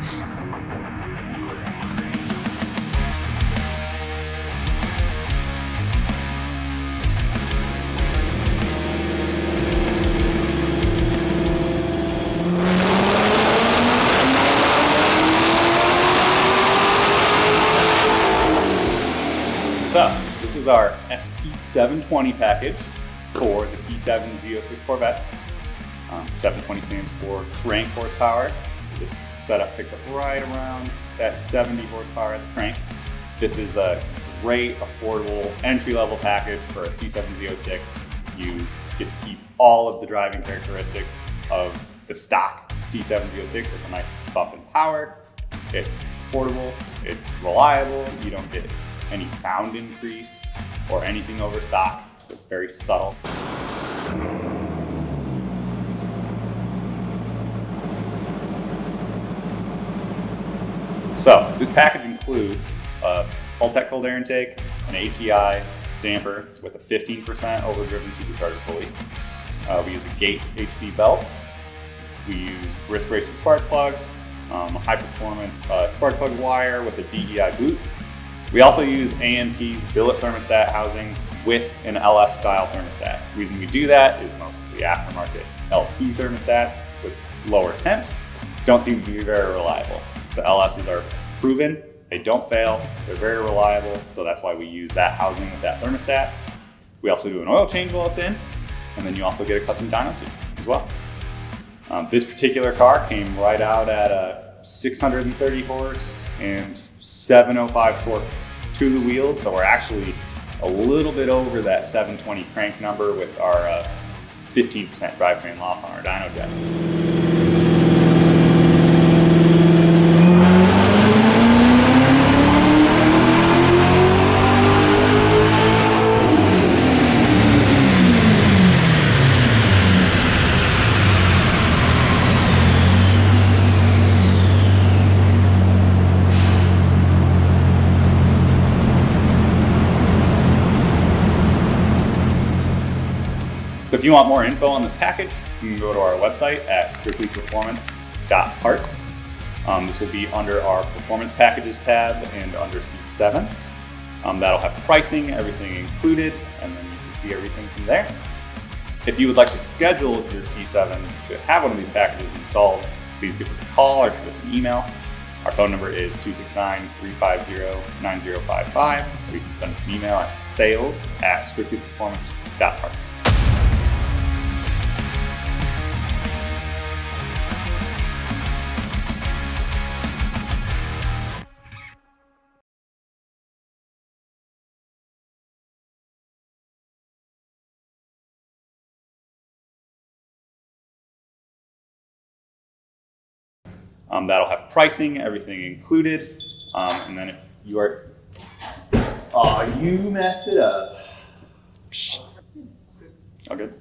So this is our SP720 package for the C7Z06 Corvettes. 720 stands for crank horsepower. So this setup picks up right around that 70 horsepower at the crank. This is a great, affordable, entry-level package for a C7Z06. You get to keep all of the driving characteristics of the stock C7Z06 with a nice bump in power. It's affordable, it's reliable, you don't get any sound increase or anything over stock, so it's very subtle. So this package includes a Pultec cold air intake, an ATI damper with a 15% overdriven supercharger pulley. We use a Gates HD belt. We use Brisk Racing spark plugs, a high performance spark plug wire with a DEI boot. We also use AMP's billet thermostat housing with an LS style thermostat. The reason we do that is most of the aftermarket LT thermostats with lower temps don't seem to be very reliable. The LSs are proven, they don't fail, they're very reliable, so that's why we use that housing with that thermostat. We also do an oil change while it's in, and then you also get a custom dyno tube as well. This particular car came right out at a 630 horse and 705 torque to the wheels, so we're actually a little bit over that 720 crank number with our 15% drivetrain loss on our dyno jet. So if you want more info on this package, you can go to our website at strictlyperformance.parts. This will be under our performance packages tab and under C7. That'll have pricing, everything included, and then you can see everything from there. If you would like to schedule your C7 to have one of these packages installed, please give us a call or shoot us an email. Our phone number is 269-350-9055, or you can send us an email at sales@strictlyperformance.parts. That'll have pricing, everything included. And then if you are, you messed it up. All good.